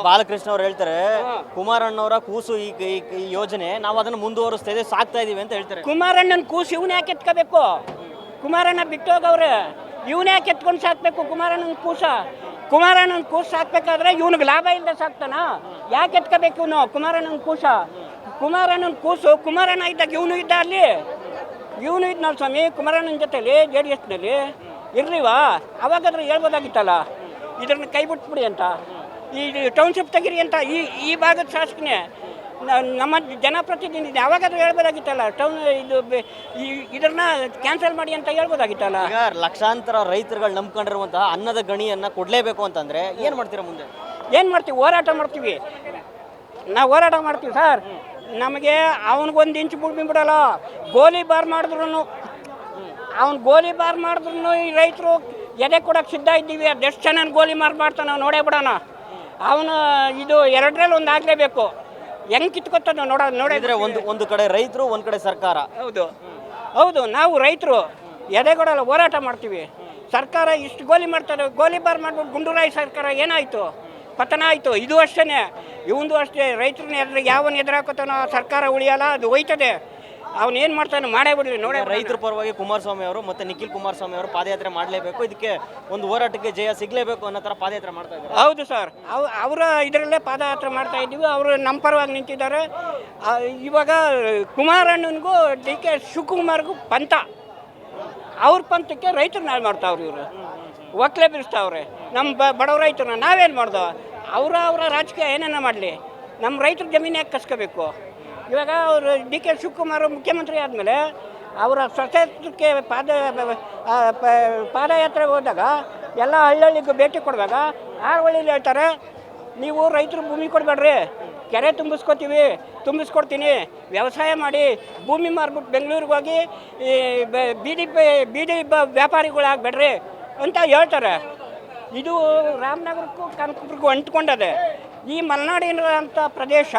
ಬಾಲಕೃಷ್ಣ ಅವ್ರು ಹೇಳ್ತಾರೆ ಕುಮಾರಣ್ಣವರ ಕೂಸು ಈ ಯೋಜನೆ ನಾವು ಅದನ್ನು ಮುಂದುವರಿಸ್ತಾ ಇದ್ದೀವಿ ಸಾಕ್ತಾ ಇದೀವಿ ಅಂತ ಹೇಳ್ತಾರೆ. ಕುಮಾರಣ್ಣನ ಕೂಸು ಇವನ್ ಯಾಕೆ ಎತ್ಕೋಬೇಕು? ಕುಮಾರಣ್ಣ ಬಿಟ್ಟೋಗವ್ರೆ, ಇವನ್ ಯಾಕೆ ಎತ್ಕೊಂಡು ಸಾಕ್ಬೇಕು? ಕುಮಾರಣ್ಣನ ಕೂಸು ಸಾಕ್ಬೇಕಾದ್ರೆ ಇವನಿಗೆ ಲಾಭ ಇಲ್ಲದೆ ಸಾಕ್ತಾನ? ಯಾಕೆ ಎತ್ಕೋಬೇಕು ಇವನು ಕುಮಾರಣ್ಣನ ಕೂಸು? ಕುಮಾರಣ್ಣ ಇದ್ದಾಗ ಇವನು ಇದ್ದ, ಅಲ್ಲಿ ಇವನು ಇದ್ನಲ್ಲ ಸ್ವಾಮಿ ಕುಮಾರಣ್ಣನ ಜೊತೆಲಿ JDSನಲ್ಲಿ ಇರ್ಲಿವಾ? ಅವಾಗಾದ್ರೆ ಹೇಳ್ಬೋದಾಗಿತ್ತಲ್ಲ ಇದನ್ನ ಕೈ ಬಿಟ್ಬಿಡಿ ಅಂತ, ಈ ಟೌನ್ಶಿಪ್ ತೆಗಿರಿ ಅಂತ. ಈ ಭಾಗದ ಶಾಸಕನೇ ನಮ್ಮ ಜನಪ್ರತಿನಿಧಿ ಯಾವಾಗಾದ್ರೂ ಹೇಳ್ಬೋದಾಗಿತ್ತಲ್ಲ, ಇದನ್ನ ಕ್ಯಾನ್ಸಲ್ ಮಾಡಿ ಅಂತ ಹೇಳ್ಬೋದಾಗಿತ್ತಲ್ಲ. ಲಕ್ಷಾಂತರ ರೈತರುಗಳು ನಂಬ್ಕೊಂಡಿರುವಂತಹ ಅನ್ನದ ಗಣಿಯನ್ನ ಕೊಡ್ಲೇಬೇಕು ಅಂತಂದ್ರೆ ಏನ್ ಮಾಡ್ತೀರಾ ಮುಂದೆ? ಏನು ಮಾಡ್ತೀವಿ? ಹೋರಾಟ ಮಾಡ್ತೀವಿ ಸರ್. ನಮಗೆ ಅವನಿಗೊಂದು ಇಂಚು ಭೂಮಿ ಬಿಡಲ್ಲ. ಗೋಲಿಬಾರ್ ಮಾಡಿದ್ರು ಈ ರೈತರು ಎದೆ ಕೊಡೋಕೆ ಸಿದ್ಧ ಇದ್ದೀವಿ. ಅದೆಷ್ಟು ಚೆನ್ನಾಗಿ ಗೋಲಿಬಾರ್ ಮಾಡ್ತಾನೆ ನಾವು ನೋಡೇ ಬಿಡೋಣ. ಅವನು ಇದು ಎರಡರಲ್ಲಿ ಒಂದು ಆಗಲೇಬೇಕು. ಹೆಂಗೆ ಕಿತ್ಕೊತಾನೆ ನೋಡಿದ್ರೆ ಒಂದು ಕಡೆ ರೈತರು, ಒಂದು ಕಡೆ ಸರ್ಕಾರ. ಹೌದು ನಾವು ರೈತರು ಎದೆಗೊಡಲ್ಲ, ಹೋರಾಟ ಮಾಡ್ತೀವಿ. ಸರ್ಕಾರ ಇಷ್ಟು ಗೋಲಿಬಾರ್ ಮಾಡ್ಬಿಟ್ಟು ಗುಂಡೂರಾಯಿ ಸರ್ಕಾರ ಏನಾಯಿತು? ಪತನ ಆಯಿತು. ಇದು ಅಷ್ಟೇ, ಇವಂದು ಅಷ್ಟೇ. ರೈತರನ್ನ ಯಾವನು ಎದುರಾಕೋತಾನೋ ಸರ್ಕಾರ ಉಳಿಯಲ್ಲ, ಅದು ಹೋಯ್ತದೆ. ಅವನೇನು ಮಾಡ್ತಾನೆ ಮಾಡೇ ಬಿಡ್ಲಿ. ನೋಡಿ, ರೈತರ ಪರವಾಗಿ ಕುಮಾರಸ್ವಾಮಿ ಅವರು ಮತ್ತು ನಿಖಿಲ್ ಕುಮಾರಸ್ವಾಮಿ ಅವರು ಪಾದಯಾತ್ರೆ ಮಾಡಲೇಬೇಕು, ಇದಕ್ಕೆ ಒಂದು ಹೋರಾಟಕ್ಕೆ ಜಯ ಸಿಗಲೇಬೇಕು ಅನ್ನೋ ಥರ ಪಾದಯಾತ್ರೆ ಮಾಡ್ತಾ ಇದ್ದಾರೆ. ಹೌದು ಸರ್, ಅವರ ಇದರಲ್ಲೇ ಪಾದಯಾತ್ರೆ ಮಾಡ್ತಾ ಇದ್ದೀವಿ. ಅವರು ನಮ್ಮ ಪರವಾಗಿ ನಿಂತಿದ್ದಾರೆ. ಇವಾಗ ಕುಮಾರಣ್ಣನಿಗೂ DK ಶಿವಕುಮಾರ್ಗೂ ಪಂಥ, ಅವ್ರ ಪಂಥಕ್ಕೆ ರೈತರು ನಾಳೆ ಮಾಡ್ತಾವ್ರಿ. ಇವರು ಒಕ್ಕಲೆ ಬಿಡಿಸ್ತಾವ್ರೆ ನಮ್ಮ ಬಡವ ರೈತರನ್ನ. ನಾವೇನು ಮಾಡ್ದೋ? ಅವರ ರಾಜಕೀಯ ಏನೇನ ಮಾಡಲಿ, ನಮ್ಮ ರೈತರ ಜಮೀನು ಯಾಕೆ ಕಸ್ಕೋಬೇಕು? ಇವಾಗ ಅವರು DK ಶಿವಕುಮಾರ್ ಮುಖ್ಯಮಂತ್ರಿ ಆದಮೇಲೆ ಅವರ ಸ್ವಚ್ಛತೆ ಪಾದಯಾತ್ರೆಗೆ ಹೋದಾಗ ಎಲ್ಲ ಹಳ್ಳಿಗೂ ಭೇಟಿ ಕೊಡುವಾಗ ಹಳ್ಳಿಲಿ ಹೇಳ್ತಾರೆ, ನೀವು ರೈತರು ಭೂಮಿ ಕೊಡಬೇಡ್ರಿ, ಕೆರೆ ತುಂಬಿಸ್ಕೊಡ್ತೀನಿ, ವ್ಯವಸಾಯ ಮಾಡಿ ಭೂಮಿ ಮಾರ್ಬಿಟ್ಟು ಬೆಂಗಳೂರಿಗೆ ಹೋಗಿ ಬೀದಿ ವ್ಯಾಪಾರಿಗಳಾಗಬೇಡ್ರಿ ಅಂತ ಹೇಳ್ತಾರೆ. ಇದು ರಾಮನಗರಕ್ಕೂ ಕನಕಪುರಕ್ಕೂ ಅಂಟ್ಕೊಂಡದೆ. ಈ ಮಲೆನಾಡಿನ ಅಂತ ಪ್ರದೇಶ,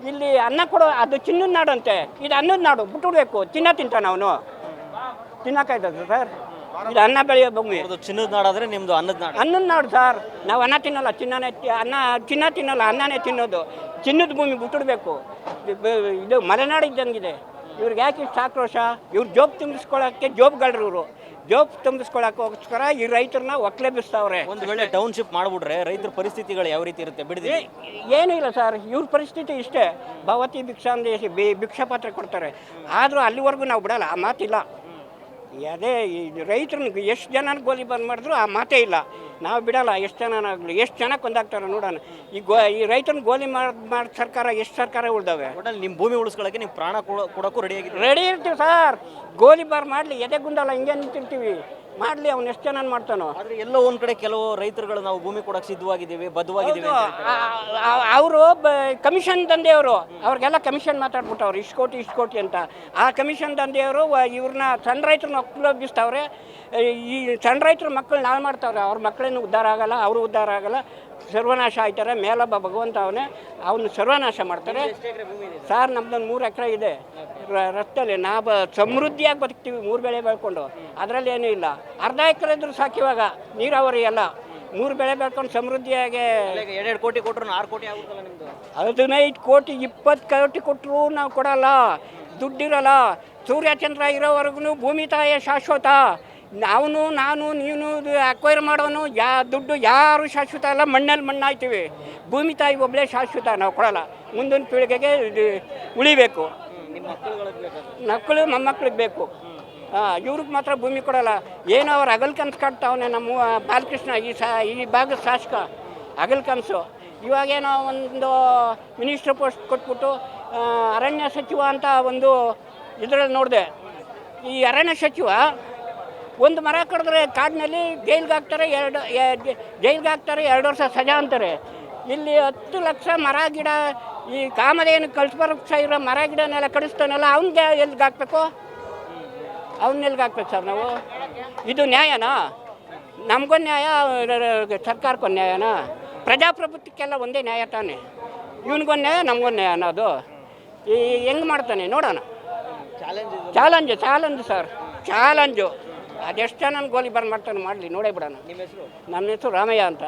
ಇಲ್ಲಿ ಅನ್ನ ಕೊಡೋ ಅದು ಚಿನ್ನದ ನಾಡು ಅಂತೆ, ಇದು ಅನ್ನದ ನಾಡು. ಬಿಟ್ಬಿಡ್ಬೇಕು. ಚಿನ್ನ ತಿಂತಾನೆ ಅವನು, ತಿನ್ನಕ್ಕಾಯ್ತದೆ ಸರ್? ಇದು ಅನ್ನ ಬೆಳೆಯೋ ಭೂಮಿ. ಚಿನ್ನದ ನಾಡಾದ್ರೆ ನಿಮ್ಮದು ಅನ್ನದ ನಾಡು ಸರ್. ನಾವು ಅನ್ನ ತಿನ್ನಲ್ಲ, ಚಿನ್ನ ತಿನ್ನಲ್ಲ, ಅನ್ನನೇ ತಿನ್ನೋದು. ಚಿನ್ನದ ಭೂಮಿ ಬಿಟ್ಬಿಡ್ಬೇಕು. ಇದು ಮಲೆನಾಡು ಇದ್ದಂಗಿದೆ. ಇವ್ರಿಗೆ ಯಾಕೆ ಇಷ್ಟು ಆಕ್ರೋಶ? ಇವ್ರು ಜೋಬ್ ತುಂಬಿಸ್ಕೊಳ್ಳೋಕ್ಕೆ ಜೋಬ್ಗಳ್ರು. ಇವರು ಜೋಬ್ ತುಂಬಿಸ್ಕೊಳ್ಳೋಕ್ಕೋಸ್ಕರ ಈ ರೈತರನ್ನ ಒಕ್ಕಲೆ ಬಿಸ್ತಾವ್ರೆ. ಒಂದು ವೇಳೆ ಟೌನ್ಶಿಪ್ ಮಾಡಿಬಿಟ್ರೆ ರೈತರ ಪರಿಸ್ಥಿತಿಗಳು ಯಾವ ರೀತಿ ಇರುತ್ತೆ? ಬಿಡದಿ ಏನೂ ಇಲ್ಲ ಸರ್, ಇವ್ರ ಪರಿಸ್ಥಿತಿ ಇಷ್ಟೇ. ಭವತಿ ಭಿಕ್ಷಾಂದೇಶಿ ಭಿಕ್ಷಾ ಪಾತ್ರೆ ಕೊಡ್ತಾರೆ. ಆದರೂ ಅಲ್ಲಿವರೆಗೂ ನಾವು ಬಿಡಲ್ಲ, ಆ ಮಾತಿಲ್ಲ. ಅದೇ ಈ ರೈತರನ್ನ ಎಷ್ಟು ಜನ ಗೋಲಿಬಾರ್ ಮಾಡಿದ್ರು ಆ ಮಾತೇ ಇಲ್ಲ. ನಾವು ಬಿಡಲ್ಲ. ಎಷ್ಟು ಜನನಾಗಲಿ, ಎಷ್ಟು ಜನ ಕೊಂದಾಗ್ತಾರೆ ನೋಡೋಣ. ಈ ರೈತರನ್ನ ಗೋಲಿ ಮಾಡಿ ಸರ್ಕಾರ ಎಷ್ಟು ಸರ್ಕಾರ ಉಳ್ದಾವೆ? ನಿಮ್ಮ ಭೂಮಿ ಉಳಿಸ್ಕೊಳ್ಳೋಕ್ಕೆ ನೀವು ಪ್ರಾಣ ಕೊಡೋಕ್ಕೂ ರೆಡಿ ಇರ್ತೀವಿ ಸರ್. ಗೋಲಿಬಾರ್ ಮಾಡಲಿ, ಎದೆ ಗುಂದಲ್ಲ, ಹಿಂಗೆ ನಿಂತಿರ್ತೀವಿ. ಮಾಡಲಿ, ಅವ್ನು ಎಷ್ಟು ಜನ ಮಾಡ್ತಾನೋ. ಆದರೆ ಎಲ್ಲೋ ಒಂದು ಕಡೆ ಕೆಲವು ರೈತರುಗಳು ನಾವು ಭೂಮಿ ಕೊಡೋಕೆ ಸಿದ್ಧವಾಗಿದ್ದೀವಿ, ಬದ್ಧವಾಗಿದ್ದೀವಿ. ಅವರು ಕಮಿಷನ್ ದಂಧೆಯವರು, ಅವ್ರಿಗೆಲ್ಲ ಕಮಿಷನ್ ಮಾತಾಡ್ಬಿಟ್ಟವ್ರು, ಇಷ್ಟು ಕೋಟಿ ಅಂತ. ಆ ಕಮಿಷನ್ ದಂಧೆಯವರು ಇವ್ರನ್ನ ಸಣ್ಣ ರೈತರನ್ನ ಒಕ್ಕಲೊಬ್ಬಿಸ್ತಾವ್ರೆ. ಈ ಸಣ್ಣ ರೈತರ ಮಕ್ಕಳು ನಾಳೆ ಮಾಡ್ತಾವ್ರೆ. ಅವ್ರ ಮಕ್ಕಳೇನು ಉದ್ಧಾರ ಆಗಲ್ಲ, ಅವರು ಉದ್ಧಾರ ಆಗಲ್ಲ, ಸರ್ವನಾಶ ಆಯ್ತಾರೆ. ಮೇಲೊಬ್ಬ ಭಗವಂತ ಅವನು ಸರ್ವನಾಶ ಮಾಡ್ತಾರೆ. ಸರ್, ನಮ್ದೊಂದು 3 ಎಕರೆ ಇದೆ ರಸ್ತೆಯಲ್ಲಿ. ನಾವು ಸಮೃದ್ಧಿಯಾಗಿ ಬದುಕ್ತೀವಿ 3 ಬೆಳೆ ಬೆಳ್ಕೊಂಡು. ಅದರಲ್ಲಿ ಏನೂ ಇಲ್ಲ. ಅರ್ಧ ಎಕರೆ ಇದ್ರೂ ಸಾಕಿವಾಗ ನೀರಾವರಿ ಎಲ್ಲ 3 ಬೆಳೆ ಬೆಳ್ಕೊಂಡು ಸಮೃದ್ಧಿಯಾಗಿ. 2 ಕೋಟಿ ಕೊಟ್ಟರು 6 ಕೋಟಿ ಆಗುತ್ತಲ್ಲ ನಿಮ್ಮದು? 15 ಕೋಟಿ 20 ಕೋಟಿ ಕೊಟ್ಟರು ನಾವು ಕೊಡಲ್ಲ, ದುಡ್ಡಿರಲ್ಲ. ಸೂರ್ಯಚಂದ್ರ ಇರೋವರೆಗೂ ಭೂಮಿ ತಾಯಿಯ ಶಾಶ್ವತ. ನಾನು ನೀನು ಅಕ್ವೈರ್ ಮಾಡೋನು ದುಡ್ಡು ಯಾರು ಶಾಶ್ವತ ಅಲ್ಲ. ಮಣ್ಣಲ್ಲಿ ಮಣ್ಣಾಯ್ತೀವಿ. ಭೂಮಿ ತಾಯಿ ಒಬ್ಬಳೇ ಶಾಶ್ವತ, ನಾವು ಕೊಡಲ್ಲ. ಮುಂದಿನ ಪೀಳಿಗೆಗೆ ಉಳಿಬೇಕು. ಮಕ್ಕಳು ಮೊಮ್ಮಕ್ಳಿಗೆ ಬೇಕು. ಇವ್ರಿಗೆ ಮಾತ್ರ ಭೂಮಿ ಕೊಡಲ್ಲ. ಏನೋ ಅವ್ರು ಹಗಲ್ ಕನಸು ಕಾಡ್ತಾವನೆ ನಮ್ಮ ಬಾಲಕೃಷ್ಣ, ಈ ಭಾಗದ ಶಾಸಕ. ಹಗಲ್ ಕನಸು. ಇವಾಗೇನೋ ಒಂದು ಮಿನಿಸ್ಟ್ರ್ ಪೋಸ್ಟ್ ಕೊಟ್ಬಿಟ್ಟು ಅರಣ್ಯ ಸಚಿವ ಅಂತ ಒಂದು ಇದರಲ್ಲಿ ನೋಡಿದೆ. ಈ ಅರಣ್ಯ ಸಚಿವ ಒಂದು ಮರ ಕಡಿದ್ರೆ ಕಾಡಿನಲ್ಲಿ ಜೈಲ್ಗೆ ಹಾಕ್ತಾರೆ, 2 ವರ್ಷ ಸಜಾ ಅಂತಾರೆ. ಇಲ್ಲಿ 10 ಲಕ್ಷ ಮರ ಗಿಡ, ಈ ಕಾಮಧೇನು ಕಳಿಸ್ಬರಕ್ಷ ಇರೋ ಮರ ಗಿಡನೆಲ್ಲ ಕಡಿಸ್ತಾನಲ್ಲ, ಅವ್ನಿಗೆ ಎಲ್ಲಿಗೆ ಹಾಕ್ಬೇಕು? ಅವನ್ನೆಲ್ಗೆ ಹಾಕ್ಬೇಕು ಸರ್ ನಾವು? ಇದು ನ್ಯಾಯನಾ? ನಮಗೊಂದು ನ್ಯಾಯ, ಸರ್ಕಾರಕ್ಕೊಂದು ನ್ಯಾಯನಾ? ಪ್ರಜಾಪ್ರಭುತ್ವಕ್ಕೆಲ್ಲ ಒಂದೇ ನ್ಯಾಯ ತಾನೆ. ಇವನಿಗೊಂದು ನ್ಯಾಯ, ನಮಗೊಂದು ನ್ಯಾಯ ಅನ್ನೋದು ಹೆಂಗೆ ಮಾಡ್ತಾನೆ ನೋಡೋಣ. Challenge sir, challenge. ಅದೆಷ್ಟು ಜನ ಗೋಲಿಬಾರ್ ಮಾಡ್ತಾನೆ ಮಾಡಲಿ, ನೋಡೇ ಬಿಡೋಣ. ನಿಮ್ಮ ಹೆಸರು? ನಮ್ಮ ಹೆಸರು ರಾಮಯ್ಯ ಅಂತ.